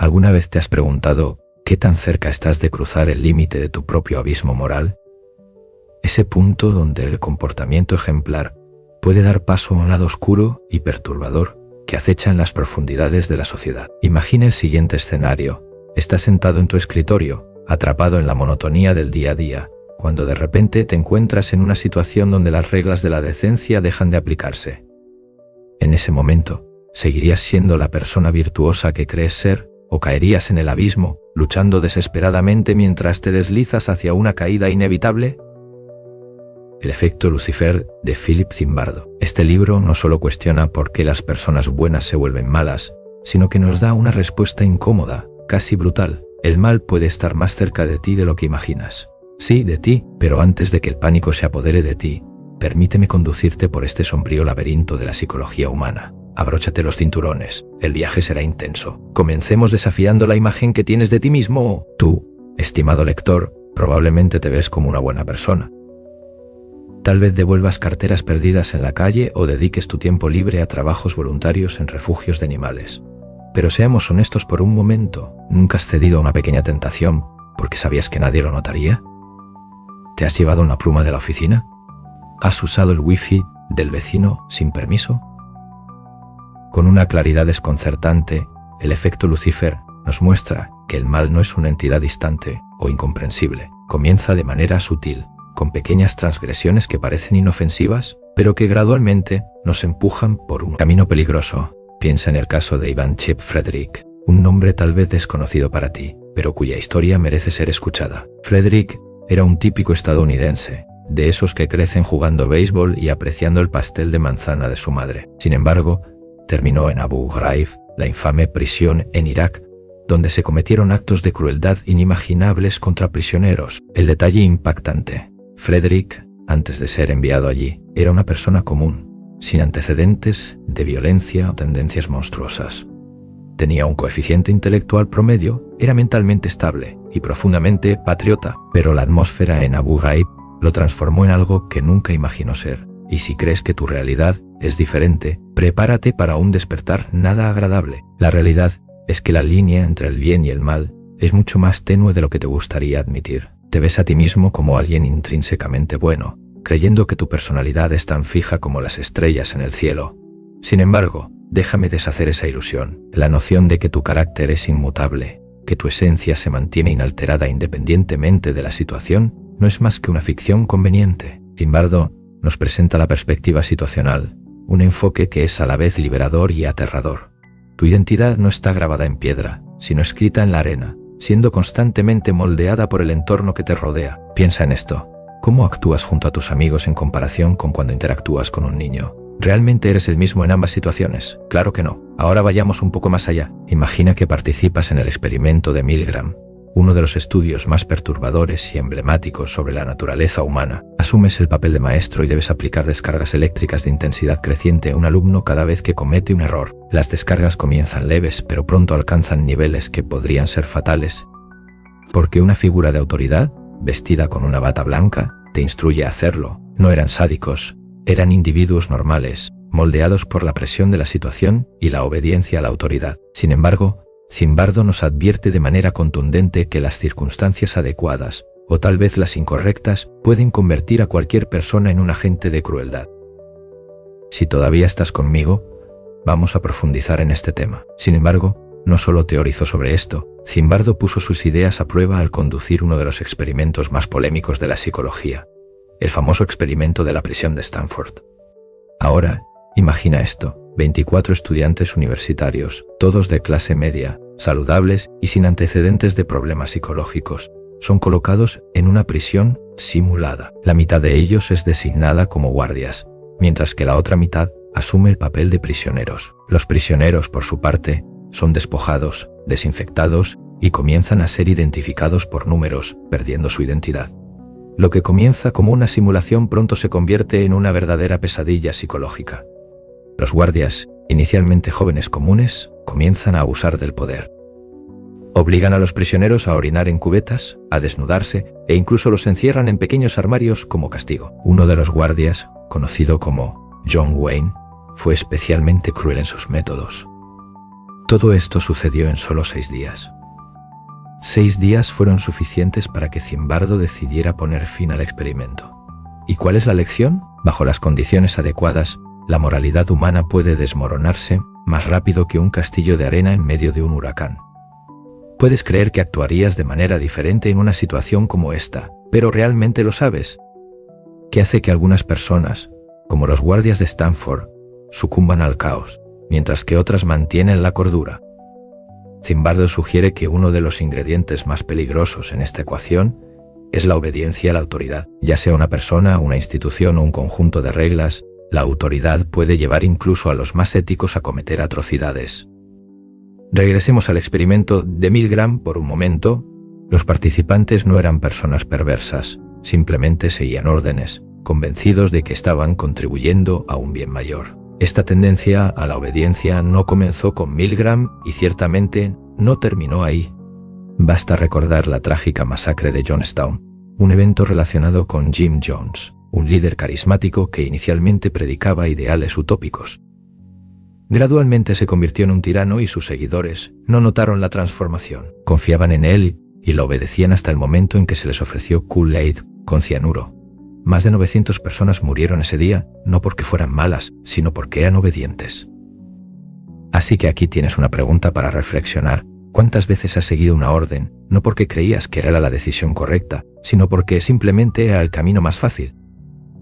¿Alguna vez te has preguntado qué tan cerca estás de cruzar el límite de tu propio abismo moral? Ese punto donde el comportamiento ejemplar puede dar paso a un lado oscuro y perturbador que acecha en las profundidades de la sociedad. Imagina el siguiente escenario. Estás sentado en tu escritorio, atrapado en la monotonía del día a día, cuando de repente te encuentras en una situación donde las reglas de la decencia dejan de aplicarse. En ese momento, ¿seguirías siendo la persona virtuosa que crees ser o caerías en el abismo, luchando desesperadamente mientras te deslizas hacia una caída inevitable? El efecto Lucifer, de Philip Zimbardo. Este libro no solo cuestiona por qué las personas buenas se vuelven malas, sino que nos da una respuesta incómoda, casi brutal. El mal puede estar más cerca de ti de lo que imaginas. Sí, de ti, pero antes de que el pánico se apodere de ti, permíteme conducirte por este sombrío laberinto de la psicología humana. Abróchate los cinturones, el viaje será intenso. Comencemos desafiando la imagen que tienes de ti mismo. Tú, estimado lector, probablemente te ves como una buena persona. Tal vez devuelvas carteras perdidas en la calle o dediques tu tiempo libre a trabajos voluntarios en refugios de animales. Pero seamos honestos por un momento, ¿nunca has cedido a una pequeña tentación porque sabías que nadie lo notaría? ¿Te has llevado una pluma de la oficina? ¿Has usado el wifi del vecino sin permiso? Con una claridad desconcertante, el efecto Lucifer nos muestra que el mal no es una entidad distante o incomprensible. Comienza de manera sutil, con pequeñas transgresiones que parecen inofensivas, pero que gradualmente nos empujan por un camino peligroso. Piensa en el caso de Ivan Chip Frederick, un nombre tal vez desconocido para ti, pero cuya historia merece ser escuchada. Frederick era un típico estadounidense, de esos que crecen jugando béisbol y apreciando el pastel de manzana de su madre. Sin embargo, terminó en Abu Ghraib, la infame prisión en Irak, donde se cometieron actos de crueldad inimaginables contra prisioneros. El detalle impactante: Frederick, antes de ser enviado allí, era una persona común, sin antecedentes de violencia o tendencias monstruosas. Tenía un coeficiente intelectual promedio, era mentalmente estable y profundamente patriota, pero la atmósfera en Abu Ghraib lo transformó en algo que nunca imaginó ser. Y si crees que tu realidad es diferente, prepárate para un despertar nada agradable. La realidad es que la línea entre el bien y el mal es mucho más tenue de lo que te gustaría admitir. Te ves a ti mismo como alguien intrínsecamente bueno, creyendo que tu personalidad es tan fija como las estrellas en el cielo. Sin embargo, déjame deshacer esa ilusión. La noción de que tu carácter es inmutable, que tu esencia se mantiene inalterada independientemente de la situación, no es más que una ficción conveniente. Zimbardo nos presenta la perspectiva situacional, un enfoque que es a la vez liberador y aterrador. Tu identidad no está grabada en piedra, sino escrita en la arena, siendo constantemente moldeada por el entorno que te rodea. Piensa en esto. ¿Cómo actúas junto a tus amigos en comparación con cuando interactúas con un niño? ¿Realmente eres el mismo en ambas situaciones? Claro que no. Ahora vayamos un poco más allá. Imagina que participas en el experimento de Milgram, uno de los estudios más perturbadores y emblemáticos sobre la naturaleza humana. Asumes el papel de maestro y debes aplicar descargas eléctricas de intensidad creciente a un alumno cada vez que comete un error. Las descargas comienzan leves, pero pronto alcanzan niveles que podrían ser fatales, porque una figura de autoridad, vestida con una bata blanca, te instruye a hacerlo. No eran sádicos, eran individuos normales, moldeados por la presión de la situación y la obediencia a la autoridad. Sin embargo, Zimbardo nos advierte de manera contundente que las circunstancias adecuadas, o tal vez las incorrectas, pueden convertir a cualquier persona en un agente de crueldad. Si todavía estás conmigo, vamos a profundizar en este tema. Sin embargo, no solo teorizó sobre esto, Zimbardo puso sus ideas a prueba al conducir uno de los experimentos más polémicos de la psicología, el famoso experimento de la prisión de Stanford. Ahora, imagina esto: 24 estudiantes universitarios, todos de clase media, saludables y sin antecedentes de problemas psicológicos, son colocados en una prisión simulada. La mitad de ellos es designada como guardias, mientras que la otra mitad asume el papel de prisioneros. Los prisioneros, por su parte, son despojados, desinfectados y comienzan a ser identificados por números, perdiendo su identidad. Lo que comienza como una simulación pronto se convierte en una verdadera pesadilla psicológica. Los guardias, inicialmente jóvenes comunes, comienzan a abusar del poder. Obligan a los prisioneros a orinar en cubetas, a desnudarse e incluso los encierran en pequeños armarios como castigo. Uno de los guardias, conocido como John Wayne, fue especialmente cruel en sus métodos. Todo esto sucedió en solo 6 días. 6 días fueron suficientes para que Zimbardo decidiera poner fin al experimento. ¿Y cuál es la lección? Bajo las condiciones adecuadas, la moralidad humana puede desmoronarse más rápido que un castillo de arena en medio de un huracán. Puedes creer que actuarías de manera diferente en una situación como esta, pero ¿realmente lo sabes? ¿Qué hace que algunas personas, como los guardias de Stanford, sucumban al caos, mientras que otras mantienen la cordura? Zimbardo sugiere que uno de los ingredientes más peligrosos en esta ecuación es la obediencia a la autoridad. Ya sea una persona, una institución o un conjunto de reglas, la autoridad puede llevar incluso a los más éticos a cometer atrocidades. Regresemos al experimento de Milgram por un momento. Los participantes no eran personas perversas, simplemente seguían órdenes, convencidos de que estaban contribuyendo a un bien mayor. Esta tendencia a la obediencia no comenzó con Milgram y ciertamente no terminó ahí. Basta recordar la trágica masacre de Jonestown, un evento relacionado con Jim Jones, un líder carismático que inicialmente predicaba ideales utópicos. Gradualmente se convirtió en un tirano y sus seguidores no notaron la transformación. Confiaban en él y lo obedecían hasta el momento en que se les ofreció Kool-Aid con cianuro. Más de 900 personas murieron ese día, no porque fueran malas, sino porque eran obedientes. Así que aquí tienes una pregunta para reflexionar. ¿Cuántas veces has seguido una orden, no porque creías que era la decisión correcta, sino porque simplemente era el camino más fácil?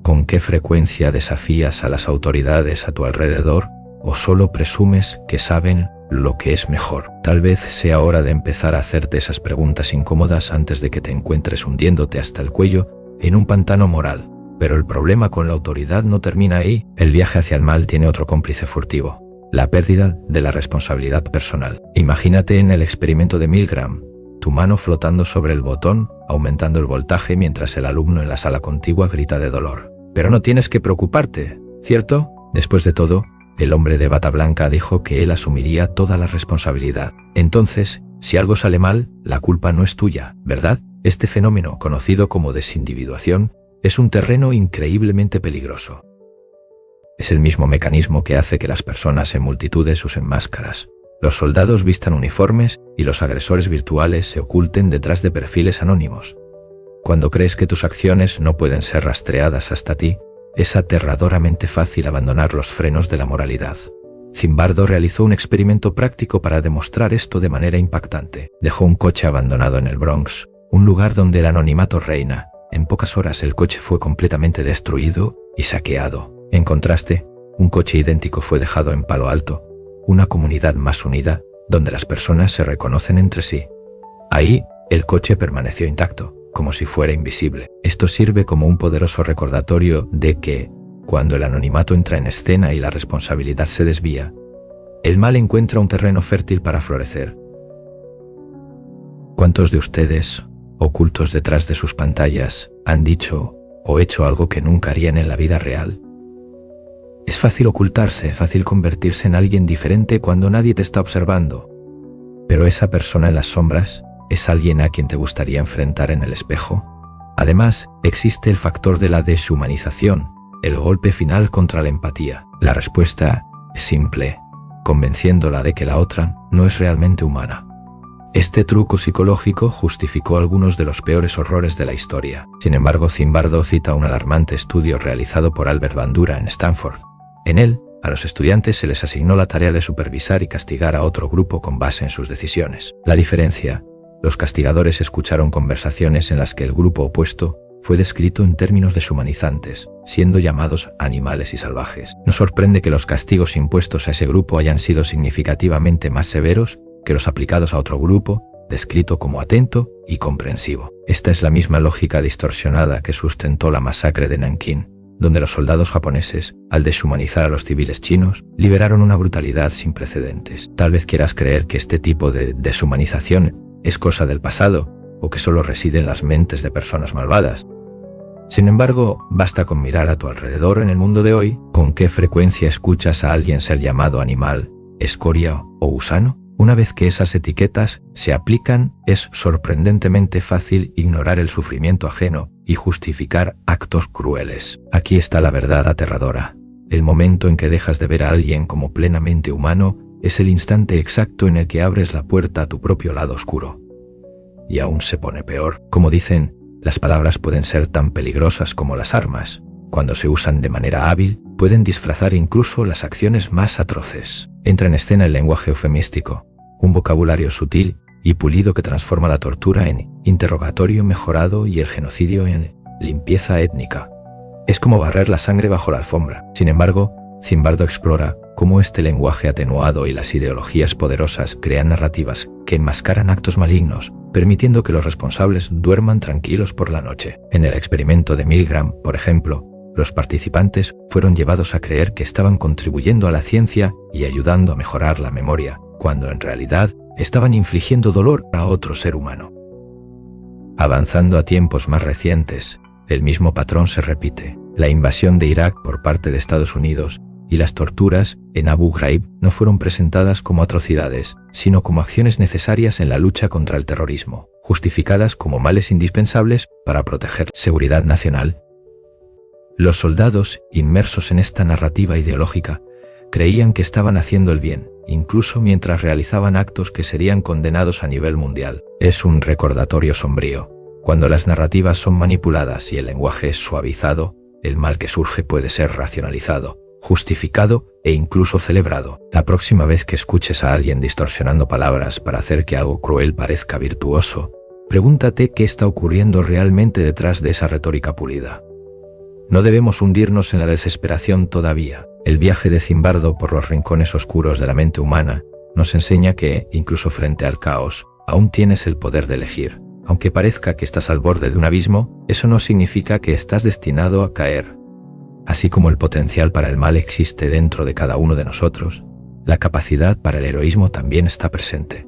¿Con qué frecuencia desafías a las autoridades a tu alrededor o solo presumes que saben lo que es mejor? Tal vez sea hora de empezar a hacerte esas preguntas incómodas antes de que te encuentres hundiéndote hasta el cuello en un pantano moral. Pero el problema con la autoridad no termina ahí. El viaje hacia el mal tiene otro cómplice furtivo: la pérdida de la responsabilidad personal. Imagínate en el experimento de Milgram, tu mano flotando sobre el botón, aumentando el voltaje mientras el alumno en la sala contigua grita de dolor. Pero no tienes que preocuparte, ¿cierto? Después de todo, el hombre de bata blanca dijo que él asumiría toda la responsabilidad. Entonces, si algo sale mal, la culpa no es tuya, ¿verdad? Este fenómeno, conocido como desindividuación, es un terreno increíblemente peligroso. Es el mismo mecanismo que hace que las personas en multitudes usen máscaras, los soldados vistan uniformes y los agresores virtuales se oculten detrás de perfiles anónimos. Cuando crees que tus acciones no pueden ser rastreadas hasta ti, es aterradoramente fácil abandonar los frenos de la moralidad. Zimbardo realizó un experimento práctico para demostrar esto de manera impactante. Dejó un coche abandonado en el Bronx, un lugar donde el anonimato reina. En pocas horas el coche fue completamente destruido y saqueado. En contraste, un coche idéntico fue dejado en Palo Alto, una comunidad más unida, donde las personas se reconocen entre sí. Ahí, el coche permaneció intacto, como si fuera invisible. Esto sirve como un poderoso recordatorio de que, cuando el anonimato entra en escena y la responsabilidad se desvía, el mal encuentra un terreno fértil para florecer. ¿Cuántos de ustedes, ocultos detrás de sus pantallas, han dicho o hecho algo que nunca harían en la vida real? Es fácil ocultarse, fácil convertirse en alguien diferente cuando nadie te está observando. Pero esa persona en las sombras es alguien a quien te gustaría enfrentar en el espejo. Además, existe el factor de la deshumanización, el golpe final contra la empatía. La respuesta es simple, convenciéndola de que la otra no es realmente humana. Este truco psicológico justificó algunos de los peores horrores de la historia. Sin embargo, Zimbardo cita un alarmante estudio realizado por Albert Bandura en Stanford. En él, a los estudiantes se les asignó la tarea de supervisar y castigar a otro grupo con base en sus decisiones. La diferencia: los castigadores escucharon conversaciones en las que el grupo opuesto fue descrito en términos deshumanizantes, siendo llamados animales y salvajes. No sorprende que los castigos impuestos a ese grupo hayan sido significativamente más severos que los aplicados a otro grupo, descrito como atento y comprensivo. Esta es la misma lógica distorsionada que sustentó la masacre de Nankín, donde los soldados japoneses, al deshumanizar a los civiles chinos, liberaron una brutalidad sin precedentes. Tal vez quieras creer que este tipo de deshumanización es cosa del pasado, o que solo reside en las mentes de personas malvadas. Sin embargo, basta con mirar a tu alrededor en el mundo de hoy. ¿Con qué frecuencia escuchas a alguien ser llamado animal, escoria o gusano? Una vez que esas etiquetas se aplican, es sorprendentemente fácil ignorar el sufrimiento ajeno y justificar actos crueles. Aquí está la verdad aterradora. El momento en que dejas de ver a alguien como plenamente humano es el instante exacto en el que abres la puerta a tu propio lado oscuro. Y aún se pone peor. Como dicen, las palabras pueden ser tan peligrosas como las armas. Cuando se usan de manera hábil, pueden disfrazar incluso las acciones más atroces. Entra en escena el lenguaje eufemístico, un vocabulario sutil y pulido que transforma la tortura en interrogatorio mejorado y el genocidio en limpieza étnica. Es como barrer la sangre bajo la alfombra. Sin embargo, Zimbardo explora cómo este lenguaje atenuado y las ideologías poderosas crean narrativas que enmascaran actos malignos, permitiendo que los responsables duerman tranquilos por la noche. En el experimento de Milgram, por ejemplo, los participantes fueron llevados a creer que estaban contribuyendo a la ciencia y ayudando a mejorar la memoria, cuando en realidad estaban infligiendo dolor a otro ser humano. Avanzando a tiempos más recientes, el mismo patrón se repite. La invasión de Irak por parte de Estados Unidos y las torturas en Abu Ghraib no fueron presentadas como atrocidades, sino como acciones necesarias en la lucha contra el terrorismo, justificadas como males indispensables para proteger la seguridad nacional. Los soldados, inmersos en esta narrativa ideológica, creían que estaban haciendo el bien, incluso mientras realizaban actos que serían condenados a nivel mundial. Es un recordatorio sombrío. Cuando las narrativas son manipuladas y el lenguaje es suavizado, el mal que surge puede ser racionalizado, justificado e incluso celebrado. La próxima vez que escuches a alguien distorsionando palabras para hacer que algo cruel parezca virtuoso, pregúntate qué está ocurriendo realmente detrás de esa retórica pulida. No debemos hundirnos en la desesperación todavía. El viaje de Zimbardo por los rincones oscuros de la mente humana nos enseña que, incluso frente al caos, aún tienes el poder de elegir. Aunque parezca que estás al borde de un abismo, eso no significa que estás destinado a caer. Así como el potencial para el mal existe dentro de cada uno de nosotros, la capacidad para el heroísmo también está presente.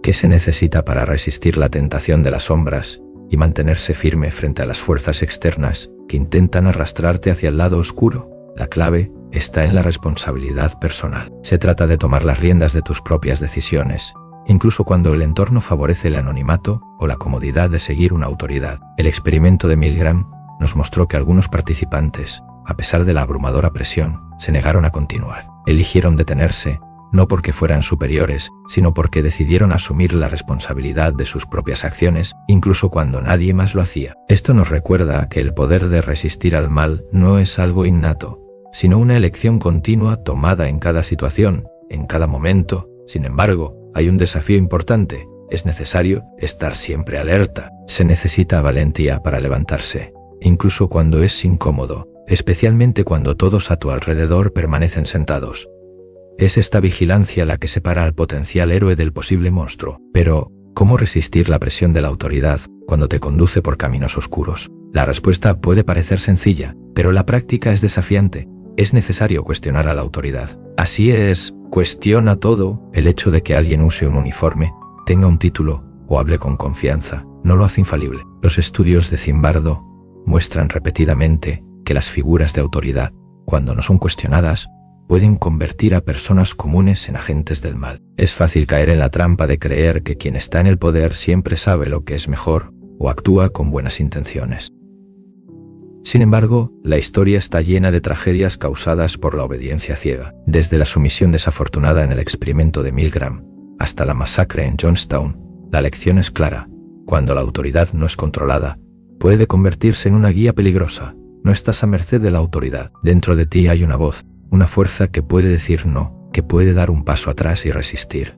¿Qué se necesita para resistir la tentación de las sombras y mantenerse firme frente a las fuerzas externas que intentan arrastrarte hacia el lado oscuro? La clave está en la responsabilidad personal. Se trata de tomar las riendas de tus propias decisiones, incluso cuando el entorno favorece el anonimato o la comodidad de seguir una autoridad. El experimento de Milgram nos mostró que algunos participantes, a pesar de la abrumadora presión, se negaron a continuar. Eligieron detenerse, no porque fueran superiores, sino porque decidieron asumir la responsabilidad de sus propias acciones, incluso cuando nadie más lo hacía. Esto nos recuerda que el poder de resistir al mal no es algo innato, sino una elección continua tomada en cada situación, en cada momento. Sin embargo, hay un desafío importante. Es necesario estar siempre alerta. Se necesita valentía para levantarse, incluso cuando es incómodo, especialmente cuando todos a tu alrededor permanecen sentados. Es esta vigilancia la que separa al potencial héroe del posible monstruo. Pero, ¿cómo resistir la presión de la autoridad cuando te conduce por caminos oscuros? La respuesta puede parecer sencilla, pero la práctica es desafiante. Es necesario cuestionar a la autoridad. Así es, cuestiona todo. El hecho de que alguien use un uniforme, tenga un título o hable con confianza, no lo hace infalible. Los estudios de Zimbardo muestran repetidamente que las figuras de autoridad, cuando no son cuestionadas, pueden convertir a personas comunes en agentes del mal. Es fácil caer en la trampa de creer que quien está en el poder siempre sabe lo que es mejor o actúa con buenas intenciones. Sin embargo, la historia está llena de tragedias causadas por la obediencia ciega. Desde la sumisión desafortunada en el experimento de Milgram hasta la masacre en Johnstown, la lección es clara. Cuando la autoridad no es controlada, puede convertirse en una guía peligrosa. No estás a merced de la autoridad. Dentro de ti hay una voz, una fuerza que puede decir no, que puede dar un paso atrás y resistir.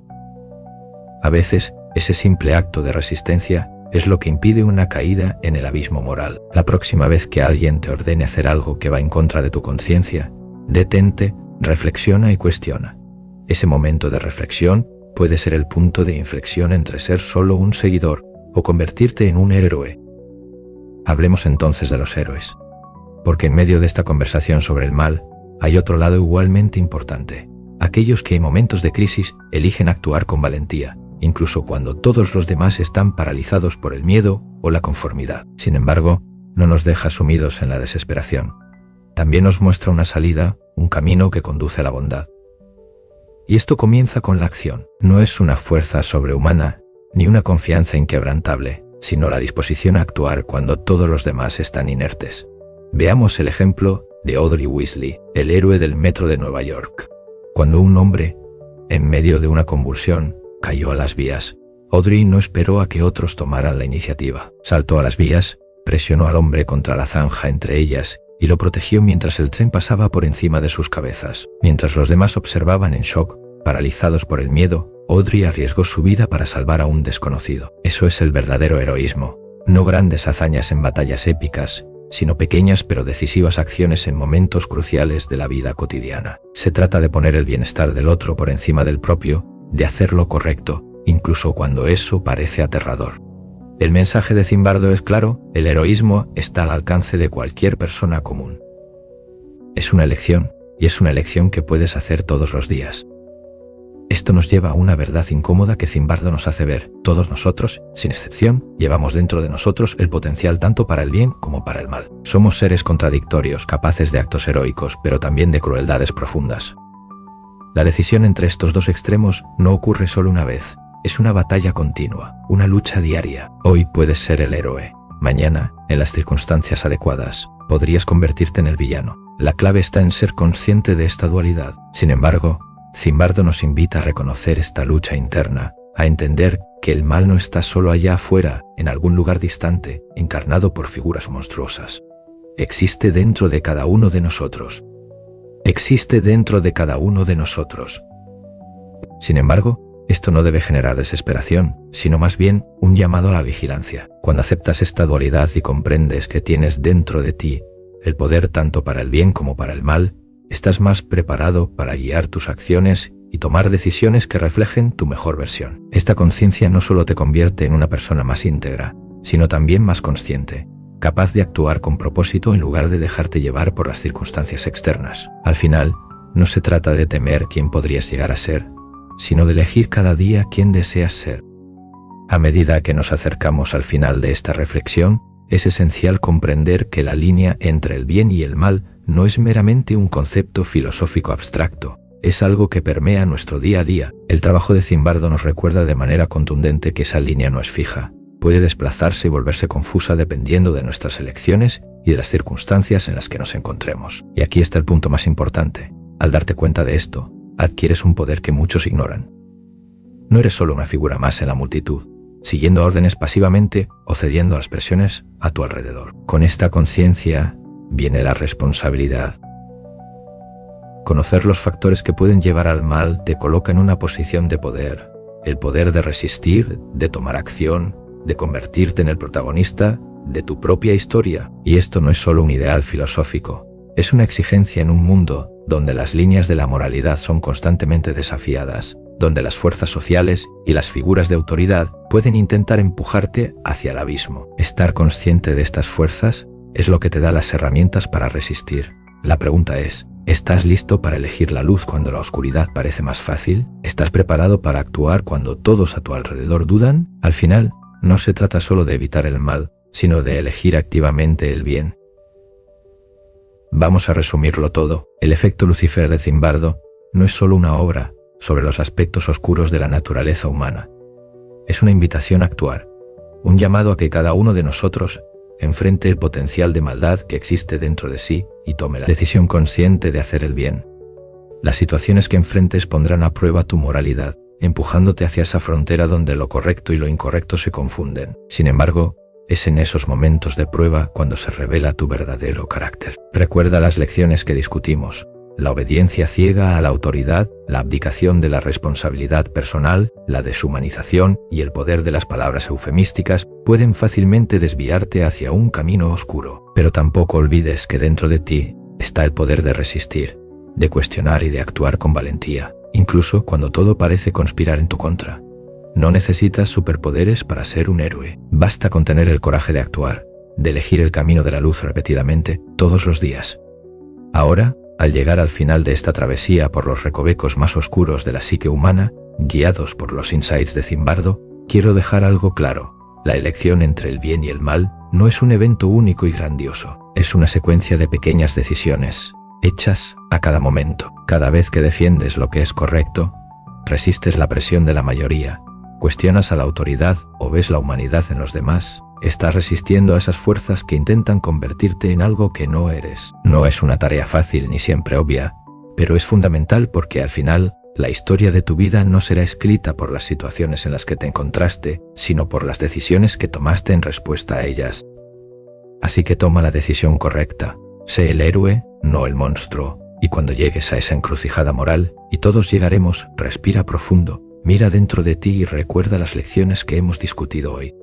A veces, ese simple acto de resistencia es lo que impide una caída en el abismo moral. La próxima vez que alguien te ordene hacer algo que va en contra de tu conciencia, detente, reflexiona y cuestiona. Ese momento de reflexión puede ser el punto de inflexión entre ser solo un seguidor o convertirte en un héroe. Hablemos entonces de los héroes. Porque en medio de esta conversación sobre el mal, hay otro lado igualmente importante. Aquellos que en momentos de crisis eligen actuar con valentía, incluso cuando todos los demás están paralizados por el miedo o la conformidad. Sin embargo, no nos deja sumidos en la desesperación. También nos muestra una salida, un camino que conduce a la bondad. Y esto comienza con la acción. No es una fuerza sobrehumana, ni una confianza inquebrantable, sino la disposición a actuar cuando todos los demás están inertes. Veamos el ejemplo de Audrey Weasley, el héroe del metro de Nueva York. Cuando un hombre, en medio de una convulsión, cayó a las vías, Audrey no esperó a que otros tomaran la iniciativa. Saltó a las vías, presionó al hombre contra la zanja entre ellas y lo protegió mientras el tren pasaba por encima de sus cabezas. Mientras los demás observaban en shock, paralizados por el miedo, Audrey arriesgó su vida para salvar a un desconocido. Eso es el verdadero heroísmo. No grandes hazañas en batallas épicas, sino pequeñas pero decisivas acciones en momentos cruciales de la vida cotidiana. Se trata de poner el bienestar del otro por encima del propio, de hacer lo correcto, incluso cuando eso parece aterrador. El mensaje de Zimbardo es claro: el heroísmo está al alcance de cualquier persona común. Es una elección, y es una elección que puedes hacer todos los días. Esto nos lleva a una verdad incómoda que Zimbardo nos hace ver. Todos nosotros, sin excepción, llevamos dentro de nosotros el potencial tanto para el bien como para el mal. Somos seres contradictorios, capaces de actos heroicos, pero también de crueldades profundas. La decisión entre estos dos extremos no ocurre solo una vez. Es una batalla continua, una lucha diaria. Hoy puedes ser el héroe. Mañana, en las circunstancias adecuadas, podrías convertirte en el villano. La clave está en ser consciente de esta dualidad. Sin embargo, Zimbardo nos invita a reconocer esta lucha interna, a entender que el mal no está solo allá afuera, en algún lugar distante, encarnado por figuras monstruosas. Existe dentro de cada uno de nosotros. Existe dentro de cada uno de nosotros. Sin embargo, esto no debe generar desesperación, sino más bien un llamado a la vigilancia. Cuando aceptas esta dualidad y comprendes que tienes dentro de ti el poder tanto para el bien como para el mal, estás más preparado para guiar tus acciones y tomar decisiones que reflejen tu mejor versión. Esta conciencia no solo te convierte en una persona más íntegra, sino también más consciente, capaz de actuar con propósito en lugar de dejarte llevar por las circunstancias externas. Al final, no se trata de temer quién podrías llegar a ser, sino de elegir cada día quién deseas ser. A medida que nos acercamos al final de esta reflexión, es esencial comprender que la línea entre el bien y el mal no es meramente un concepto filosófico abstracto, es algo que permea nuestro día a día. El trabajo de Zimbardo nos recuerda de manera contundente que esa línea no es fija, puede desplazarse y volverse confusa dependiendo de nuestras elecciones y de las circunstancias en las que nos encontremos. Y aquí está el punto más importante. Al darte cuenta de esto, adquieres un poder que muchos ignoran. No eres solo una figura más en la multitud, siguiendo órdenes pasivamente o cediendo a las presiones a tu alrededor. Con esta conciencia viene la responsabilidad. Conocer los factores que pueden llevar al mal te coloca en una posición de poder, el poder de resistir, de tomar acción, de convertirte en el protagonista de tu propia historia. Y esto no es solo un ideal filosófico, es una exigencia en un mundo donde las líneas de la moralidad son constantemente desafiadas, donde las fuerzas sociales y las figuras de autoridad pueden intentar empujarte hacia el abismo. Estar consciente de estas fuerzas es lo que te da las herramientas para resistir. La pregunta es, ¿estás listo para elegir la luz cuando la oscuridad parece más fácil? ¿Estás preparado para actuar cuando todos a tu alrededor dudan? Al final, no se trata solo de evitar el mal, sino de elegir activamente el bien. Vamos a resumirlo todo. El efecto Lucifer de Zimbardo no es solo una obra sobre los aspectos oscuros de la naturaleza humana. Es una invitación a actuar, un llamado a que cada uno de nosotros enfrente el potencial de maldad que existe dentro de sí y tome la decisión consciente de hacer el bien. Las situaciones que enfrentes pondrán a prueba tu moralidad, empujándote hacia esa frontera donde lo correcto y lo incorrecto se confunden. Sin embargo, es en esos momentos de prueba cuando se revela tu verdadero carácter. Recuerda las lecciones que discutimos. La obediencia ciega a la autoridad, la abdicación de la responsabilidad personal, la deshumanización y el poder de las palabras eufemísticas pueden fácilmente desviarte hacia un camino oscuro. Pero tampoco olvides que dentro de ti está el poder de resistir, de cuestionar y de actuar con valentía, incluso cuando todo parece conspirar en tu contra. No necesitas superpoderes para ser un héroe. Basta con tener el coraje de actuar, de elegir el camino de la luz repetidamente, todos los días. Ahora, al llegar al final de esta travesía por los recovecos más oscuros de la psique humana, guiados por los insights de Zimbardo, quiero dejar algo claro. La elección entre el bien y el mal no es un evento único y grandioso. Es una secuencia de pequeñas decisiones, hechas a cada momento. Cada vez que defiendes lo que es correcto, resistes la presión de la mayoría, cuestionas a la autoridad o ves la humanidad en los demás, estás resistiendo a esas fuerzas que intentan convertirte en algo que no eres. No es una tarea fácil ni siempre obvia, pero es fundamental porque al final la historia de tu vida no será escrita por las situaciones en las que te encontraste, sino por las decisiones que tomaste en respuesta a ellas. Así que toma la decisión correcta, sé el héroe, no el monstruo, y cuando llegues a esa encrucijada moral, y todos llegaremos, respira profundo, mira dentro de ti y recuerda las lecciones que hemos discutido hoy.